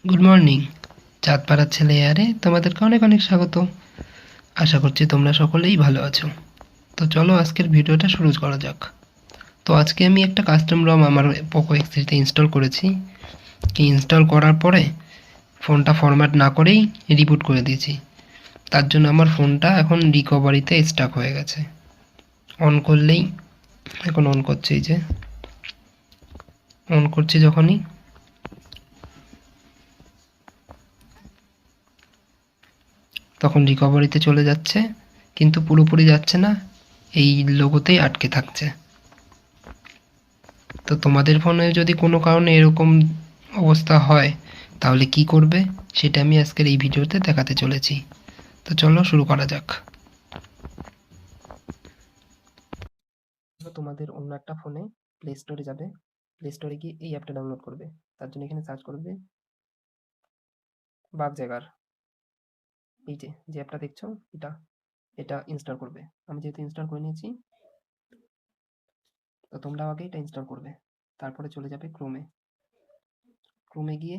Good morning. চাঁদপাড়ার ছেলে এয়ারে তোমাদেরকে অনেক অনেক স্বাগত। আশা করছি তোমরা সকলেই ভালো আছো। তো চলো আজকের ভিডিওটা শুরু করা যাক। তো আজকে আমি একটা কাস্টম রম আমার পোকো এক্স3তে ইনস্টল করেছি। ইনস্টল করার পরে ফোনটা ফরম্যাট না করেই রিবুট করে দিয়েছি। তার জন্য আমার ফোনটা এখন রিকভারিতে স্টাক হয়ে গেছে। অন করলেই এখন অন করছে, এই যে অন করছি যখনই তখন রিকভারিতে চলে যাচ্ছে, কিন্তু পুরোপুরি যাচ্ছে না, এই লোগোতেই আটকে থাকছে। তো তোমাদের ফোনে যদি কোনো কারণে এরকম অবস্থা হয় তাহলে কি করবে সেটা আমি আজকের এই ভিডিওতে দেখাতে চলেছি। তো চলো শুরু করা যাক। তোমাদের অন্য একটা ফোনে প্লে স্টোরে যাবে, প্লে স্টোরে গিয়ে এই অ্যাপটা ডাউনলোড করবে। তার জন্য এখানে সার্চ করবে বাগ জায়গার, এই যে অ্যাপটা দেখছো এটা এটা ইনস্টল করবে। আমি যেহেতু ইনস্টল করে নিয়েছি, তো তোমরাও আগে এটা ইনস্টল করবে। তারপরে চলে যাবে ক্রোমে, ক্রোমে গিয়ে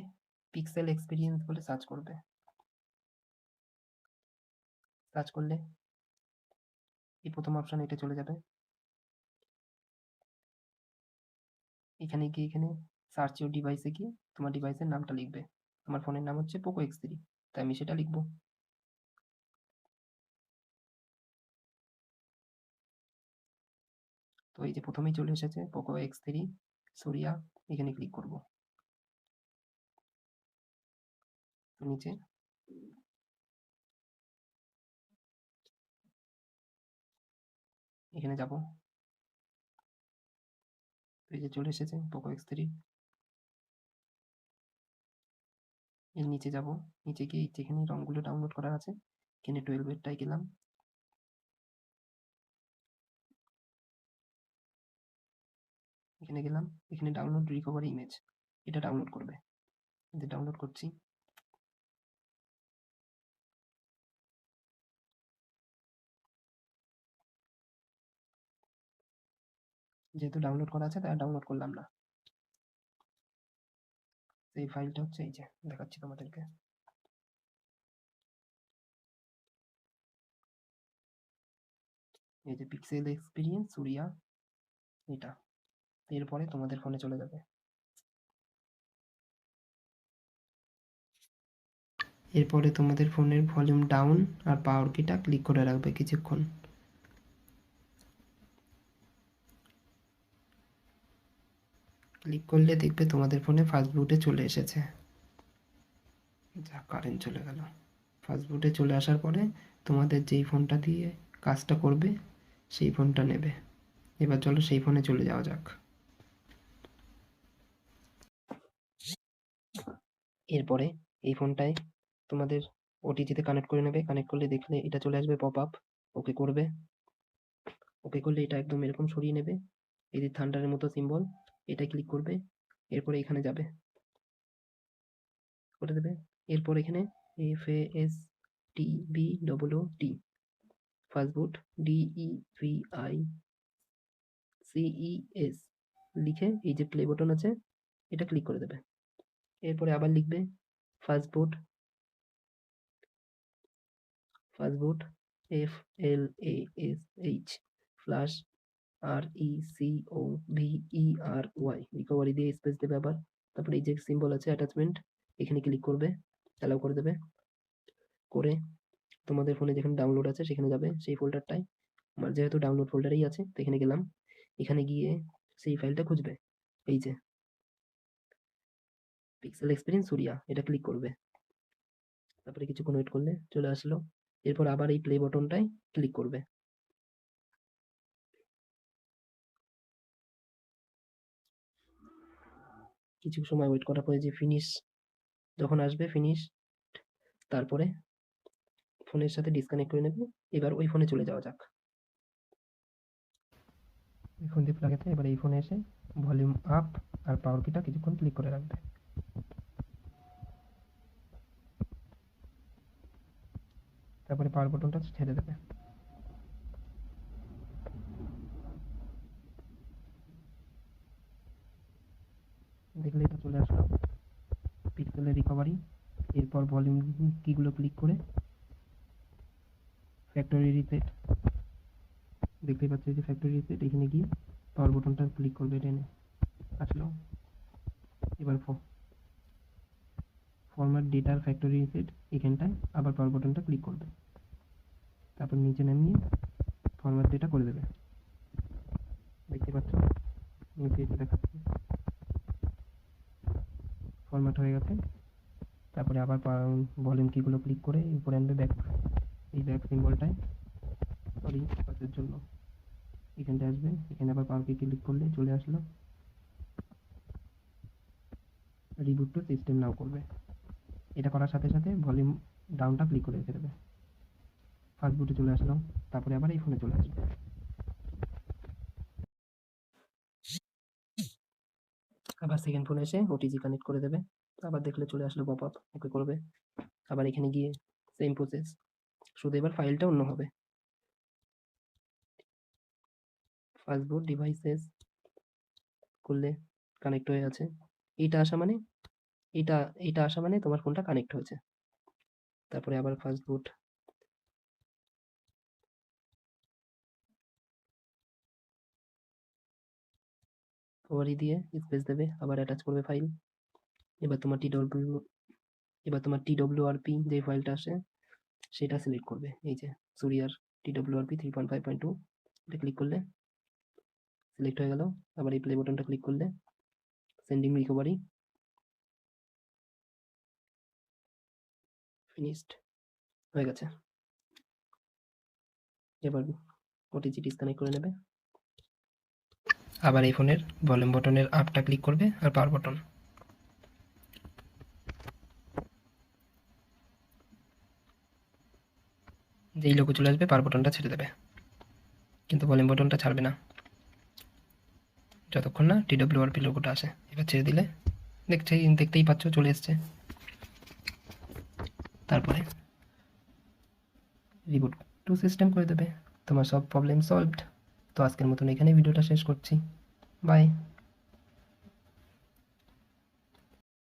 পিক্সেল এক্সপিরিয়েন্স বলে সার্চ করবে। সার্চ করলে এই প্রথম অপশন এটা চলে যাবে। এখানে গিয়ে এখানে সার্চ ইউর ডিভাইসে গিয়ে তোমার ডিভাইসের নামটা লিখবে। আমার ফোনের নাম হচ্ছে পোকো এক্স3, তাই আমি সেটা লিখবো। তো এই যে প্রথমেই চলে এসেছে পোকো এক্স3 সুরিয়া, এখানে ক্লিক করব। নিচে এখানে যাব, এই যে চলে এসেছে পোকো এক্স3। এর নিচে যাব, নিচে গিয়ে যেখানে রঙগুলো ডাউনলোড করা আছে এখানে 12-এরটাই গেলাম। এখানে গেলাম, এখানে ডাউনলোড রিকভারি ইমেজ, এটা ডাউনলোড করবে। যে ডাউনলোড করছি, যেহেতু ডাউনলোড করা আছে তাই ডাউনলোড করলাম না। এই ফাইলটা হচ্ছে এই যে দেখাচ্ছি তোমাদেরকে, এই যে পিক্সেল এক্সপিরিয়েন্স সুরিয়া, এটা এরপরে তোমাদের ফোনে চলে যাবে। এরপরে তোমাদের ফোনের ভলিউম ডাউন আর পাওয়ার কিটা ক্লিক করে রাখবে কিছুক্ষণ। ক্লিক করলে দেখবে তোমাদের ফোনে ফাস্ট বুটে চলে এসেছে। যা কারেন্ট চলে গেল। ফাস্ট বুটে চলে আসার পরে তোমাদের যেই ফোনটা দিয়ে কাজটা করবে সেই ফোনটা নেবে। এবার চলো সেই ফোনে চলে যাওয়া যাক। এরপরে এই ফোনটায় তোমাদের ওটিজিতে কানেক্ট করে নেবে। কানেক্ট করলে দেখলে এটা চলে আসবে পপ আপ, ওকে করবে। ওকে করলে এটা একদম এরকম সরিয়ে নেবে, এই যে থান্ডারের মতো সিম্বল, এটা ক্লিক করবে। এরপরে এখানে যাবে, করে দেবে। এরপর এখানে FASTBOOT ফাস্টবুট DEVICES লিখে এই যে প্লে বাটন আছে এটা ক্লিক করে দেবে। এরপরে আবার লিখবে fastboot fastboot FLASH flash RECOVERY recovery দিয়ে স্পেস দেবে আবার। তারপরে এই যে সিম্বল আছে অ্যাটাচমেন্ট, এখানে ক্লিক করবে, অ্যালাউ করে দেবে। করে তোমাদের ফোনে যেখানে ডাউনলোড আছে সেখানে যাবে, সেই ফোল্ডারটায়। আমার যেহেতু ডাউনলোড ফোল্ডারেই আছে তো এখানে গেলাম। এখানে গিয়ে সেই ফাইলটা খুঁজবে, এই যে পিক্সেল এক্সপিরিয়েন্স সুরিয়া, এটা ক্লিক করবে। তারপরে কিছুক্ষণ ওয়েট করলে চলে আসলো। এরপর আবার এই প্লে বটনটায় ক্লিক করবে। কিছু সময় ওয়েট করার পরে যে ফিনিশ যখন আসবে, ফিনিশ, তারপরে ফোনের সাথে ডিসকানেক্ট করে নেবে। এবার ওই ফোনে চলে যাওয়া যাক। এই ফোন দিয়ে লাগাতে এবার এই ফোনে এসে ভলিউম আপ আর পাওয়ার কিটা কিছুক্ষণ ক্লিক করে রাখবে। তারপরে পাওয়ার বাটনটা ছেড়ে দেবে। দেখলে এটা চলে আসলো তাহলে রিকভারি, এরপর ভলিউম কিগুলো ক্লিক করে ফ্যাক্টরি রিসেট, দেখতেই পাচ্ছ যে ফ্যাক্টরি রিসেট, এখানে গিয়ে পাওয়ার বাটনটা ক্লিক করবে, টেনে আসলো। এবার ফরম্যাট ডেটার ফ্যাক্টরি রিসেট, এখানটায় আবার পাওয়ার বাটনটা ক্লিক করবে, তারপর নিচে নামিয়ে ফরম্যাট ডেটা করে দেবে। দেখতে পাচ্ছ নিচে এটা দেখাচ্ছে ফরম্যাট হয়ে গেছে। তারপরে আবার ভলিউম কিগুলো ক্লিক করে উপরে আনবে ব্যাক, এই ব্যাক সিম্বলটায়, সরি পাসের জন্য এখানটায় আসবে, এখানে আবার পাওয়ার কি ক্লিক করলে চলে আসলো। রিবুট টু সিস্টেম নাও করবে, এটা করার সাথে সাথে ভলিউম ডাউনটা ক্লিক করে রেখে দেবে। ফার্স্ট বুটে চলে আসলাম, তারপরে আবার এই ফোনে চলে আসবে। আবার সেকেন্ড ফোনে এসে ওটিজি কানেক্ট করে দেবে, আবার দেখলে চলে আসলো পপ আপ, ওকে করবে। আবার এখানে গিয়ে সেম প্রসেস, শুধু এবার ফাইলটা অন্য হবে। ফার্স্ট বুট ডিভাইসেস করলে কানেক্ট হয়ে আছে, এইটা আসা মানে এইটা এইটা আসা মানে তোমার ফোনটা কানেক্ট হয়েছে। তারপরে আবার ফার্স্ট বুট, ওভারই দিয়ে স্পেস দেবে, আবার অ্যাটাচ করবে ফাইল। এবার তোমার TWRP যে ফাইলটা আসে সেটা সিলেক্ট করবে, এই যে সুরিয়ার TWRP 3.5.2, এটা ক্লিক করলে সিলেক্ট হয়ে গেল। আবার এই প্লে বাটনটা ক্লিক করলে সেন্ডিং রিকভারি, ফিনিশড হয়ে গেছে। এবার ওটিজি ডিসকানেক্ট করে নেবে, আবার এই ফোনের ভলিউম বাটনের আপটা ক্লিক করবে আর পাওয়ার বাটন, যেই লোগো চলে আসবে পাওয়ার বাটনটা ছেড়ে দেবে, কিন্তু ভলিউম বাটনটা ছাড়বে না যতক্ষণ না TWRP লোগোটা আসে। এবার ছেড়ে দিলে দেখতেই পাচ্ছ চলে এসছে। তারপরে রিবুট টু সিস্টেম করে দেবে, তোমার সব প্রবলেম সলভড। তো আজকের মতন এখানেই ভিডিওটা শেষ করছি, বাই।